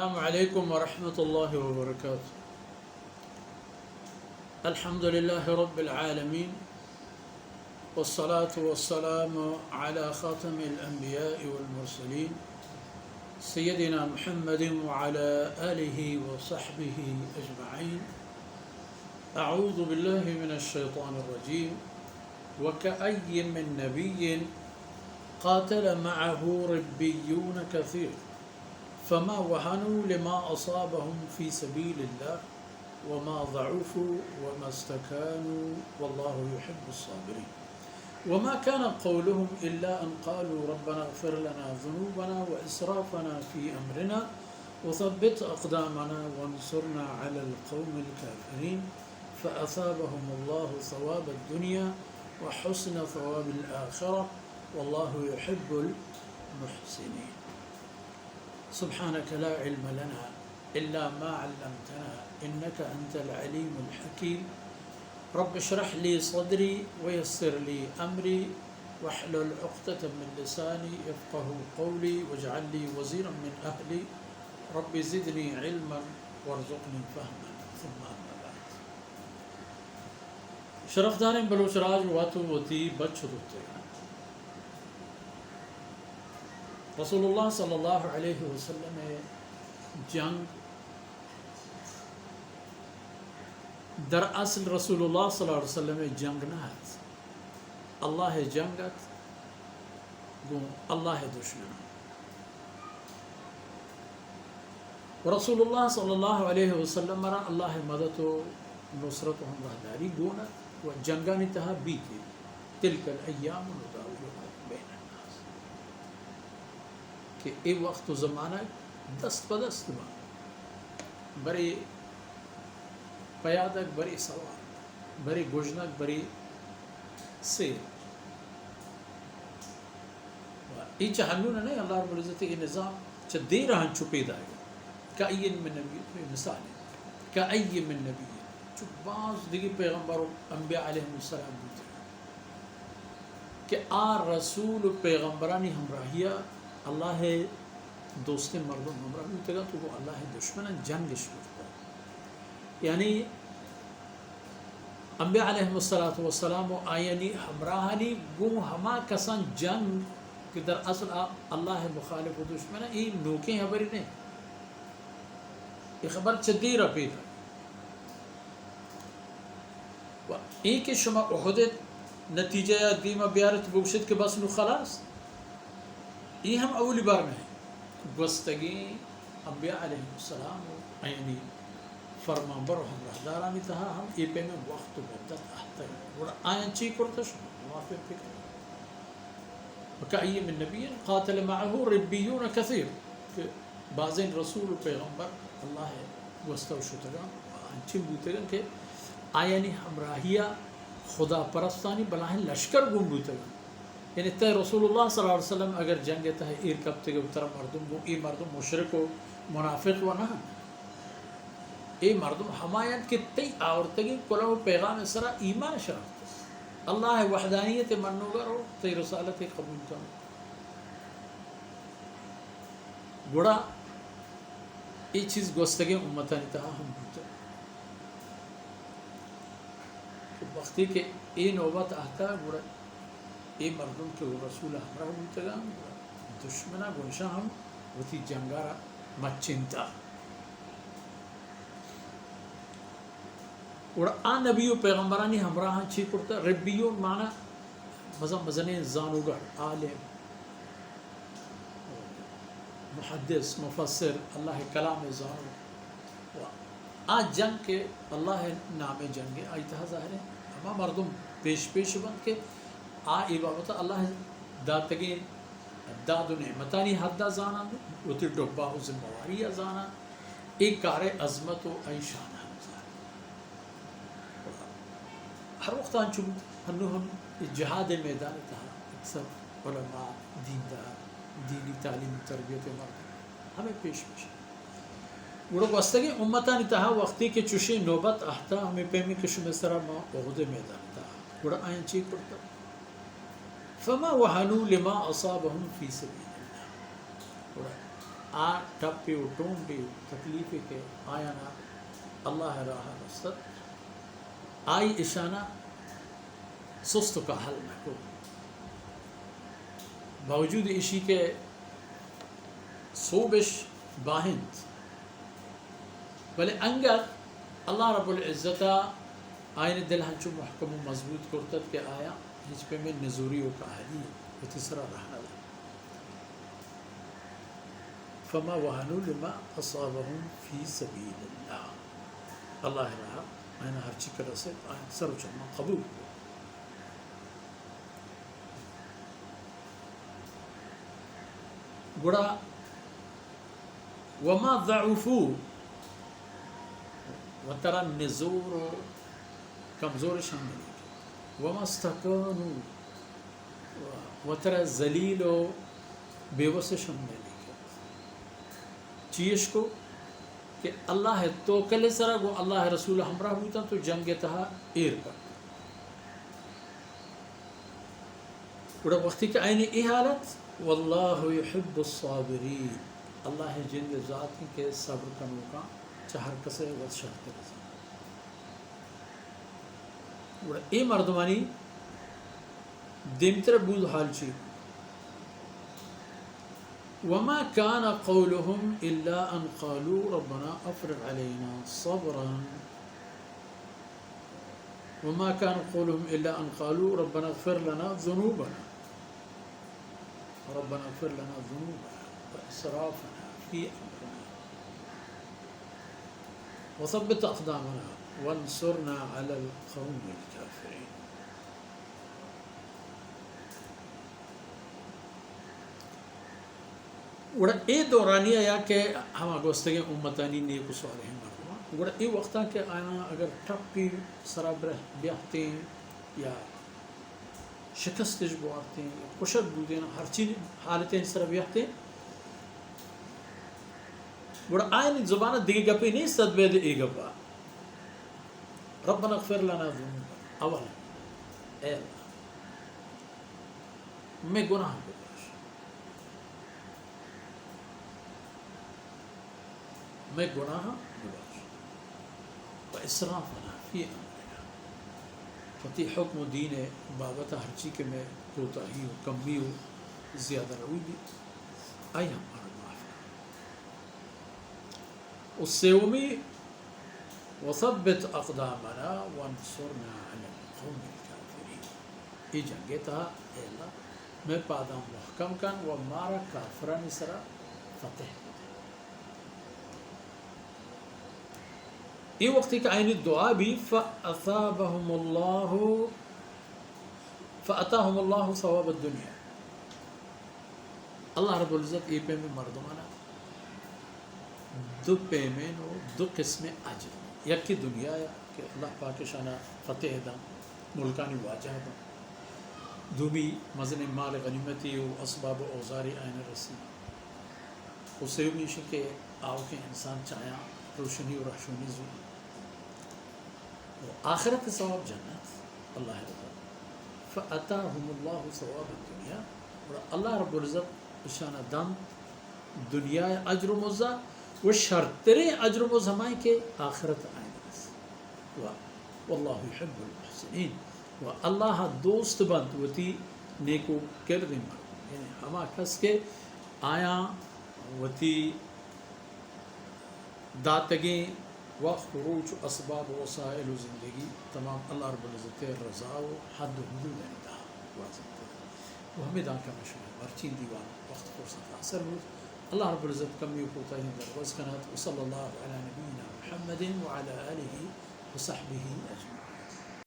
السلام عليكم ورحمة الله وبركاته. الحمد لله رب العالمين، والصلاة والسلام على خاتم الأنبياء والمرسلين سيدنا محمد وعلى آله وصحبه أجمعين. أعوذ بالله من الشيطان الرجيم. وكأي من نبي قاتل معه ربيون كثير فما وهنوا لما أصابهم في سبيل الله وما ضعفوا وما استكانوا والله يحب الصابرين. وما كان قولهم إلا أن قالوا ربنا اغفر لنا ذنوبنا وإسرافنا في أمرنا وثبت أقدامنا وانصرنا على القوم الكافرين فأثابهم الله ثواب الدنيا وحسن ثواب الآخرة والله يحب المحسنين. سبحانك لا علم لنا إلا ما علمتنا إنك أنت العليم الحكيم. رب اشرح لي صدري ويسر لي أمري واحلل عقدة من لساني يفقه قولي واجعل لي وزيرا من أهلي رب زدني علما وارزقني فهما. ثم أما بعد. شرفدار بلوچ راج واتو وتی بچھتے رسول اللہ صلی اللہ علیہ وسلم جنگ در اصل رسول اللہ صلی اللہ علیہ وسلم جنگ نہت اللہ جنگت گو اللہ دشمن رسول اللہ صلی اللہ علیہ وسلم مرا اللہ مدد و نصرت و ہمراہداری گونت و جنگانی تہا بیتی تلک الایام نداولها بین الناس کہ ای وقت و زمانہ دست بدست با بری پیادک بری سوار بری گجنک بری سیر ای چہنون نہیں اللہ رب العزت یہ نظام چھ دے رہن چھپی دائے گا کئی من نبی مثال کئی من نبی چھ بعض دیگی پیغمبر انبیاء علیہ السلام بودتے کہ آ رسول پیغمبرانی ہمراہیہ اللہ دوست مردم ہمراہ بودتے گا تو وہ اللہ دشمن جنگ شروع کر یعنی انبیاء علیہ السلام و آئینی ہمراہانی گو ہما کسان جنگ کہ در اصل اللہ مخالف و دشمن ہے یہ نوکیں خبری نہیں یہ خبر چدی رپی تھا این کہ شما احدت نتیجہ دیما بیارت بگشت کہ بس نو خلاص یہ ہم اولی بار میں ہیں گستگی انبیاء علیہ السلام و آئینی فرمان برو ہم رہدارانی تہا ہم ای پہ میں وقت و مدت آتا ہے اور آئین چی کرتا شما موافق فکر وکأی من نبی قاتل معه ربیون کثیر کہ بعضین رسول و پیغمبر اللہ وسط و شتگان آئین چی بوتگان کہ آئینی ہمراہیہ خدا پرستانی بلاہیں لشکر گم بوتگان یعنی تے رسول اللہ صلی اللہ علیہ وسلم اگر جنگ تہا ایر کبتے گا ترہ مردم گو ای مردم مشرک و منافق و نہ اے مردم ہمایت کے تی آورتگی کلو پیغام سرا ایمان شرفت اللہ وحدانیت منوگر ہو تی رسالت قبول کرو گوڑا یہ چیز گوستگی امتا نتہا ہم بھوتا وقتی کہ یہ نوبت آتا گوڑا یہ مردم کے رسول ہمراہ بھوتا گا دشمنہ گونشا ہم وتی جنگارا مچنتا اور آن نبی و پیغمبرانی ہمراہ چی کرتا ربیون معنی مزن زانوگر عالم محدث مفسر اللہ کلام زانو آج جنگ کے اللہ نام جنگ آئی تہا ظاہر ہے ہما مردم پیش بند کے عبادت اللہ داتگی داد و نعمتانی حدہ زانا وتی ڈبا و ذمواری زانا ایک کار عظمت و عیشانہ ہر وقت چون ہم جہاد میدان تہا اکثر علماء دیندار دینی تعلیم تربیت مرد ہمیں پیش گوڑا وستگی امتانی تہا وقتی کے چوشی نوبت آہتا ہمیں پیمی کشم اس طرح ما عہد میدان تہا گوڑا آئین چی کرتا فما وحنوا لما اصابهم فی سبیل اللہ آ ٹپی و ٹومبی تکلیفی کے آیانا اللہ راہ رست آئی اشانہ سست کا حل نکو باوجود اشی کے صوبش باہند بلے انگر اللہ رب العزت آئین دل ہنچو محکم و مضبوط کرتت کے آیا ہچ پہ میں نزوری و کہلی و تیسرا رہنا دا فما وہنو لما اصابہم فی سبیل اللہ اللہ رہا آئین ہر چکر سے آئین سر و چلنا قبول گڑا وما ضعفو و ترا نزور و کمزور شامل وما استقانو و ترا ذلیل و بیوس شامل چیش کو کہ اللہ تو کل سرا گو اللہ رسول ہمراہ ہوتا تو جنگ تہا ایر پر گڑا وقتی کہ آئین ای حالت واللہ یحب الصابرین اللہ جند ذات کے صبر کا موقع چہر کسے وقت شرط رسا اور اے مردمانی دیمتر بود حال چی وما كان قولهم الا ان قالوا ربنا افرغ علينا صبرا وما كان قولهم الا ان قالوا ربنا اغفر لنا ذنوبنا ربنا اغفر لنا ذنوبنا واسرافنا في امرنا وثبت اقدامنا وانصرنا على القوم الكافرين وڑا اے دورانیہ یا کہ ہم آگوستگیں امتانی نیکو سوالے ہیں مردمان وڑا اے وقتا کہ آنا اگر ٹپی سرابرہ بیاہتے ہیں یا شکستش بوارتے ہیں یا کشت بودیں ہر چیز حالتیں سر بیاہتے ہیں وڑا آئین زبانہ دیگے گپی نہیں صدبے دے اے گپا ربنا اغفر لنا ذنوبنا اولا اے اللہ میں گناہ ببخش میں گناہ ببخش و اسرافنا فی امرنا فتی حکم دین بابتا ہر چی کے میں کوتاہی ہو کمی ہو زیادہ روی بھی آئی ہمارا معاف اس سیومی وثبت اقدامنا وانصرنا علی القوم الکافرین ای جنگے تھا اے اللہ میں پادام محکم کن و مارا کافران سرا فتح ای وقتی کہ آئین دعا بھی فأثابهم اللہ ثواب الدنیا اللہ رب العزت ای پہ میں مردمانا دو پیمین و دو قسم اجر یکی دنیا ہے کہ اللہ پاکشانہ فتح دا ملکانی واجہ دا دومی مزن مال غنیمتی و اسباب و اوزاری آئین رسی اسے بھی کہ آؤ کے انسان چاہیا روشنی و رحشونی زو آخرت ثواب جنت اللہ رب فأتاهم اللہ ثواب الدنیا اور اللہ رب العزت اشانہ دم دنیا اجر و مزہ وہ شرطرے اجر و مزہمائی کے آخرت آئین رسی واللہ يحب المحسنین و اللہ دوست بند وتی نیکو کردیں مرد یعنی ہما کس کے آیا وتی داتگیں و خروج اسباب و وسائل و زندگی تمام اللہ رب العزت رضا و حد حدود انتہا واضح کرتا وہ ہمیں دان کا مشہور مرچین دیوان وقت فرصت اثر ہو اللہ رب العزت کمی و کوتاہی دروز کنات و صلی اللہ علی نبینا محمد وعلى آلہ وصحبہ اجمعین.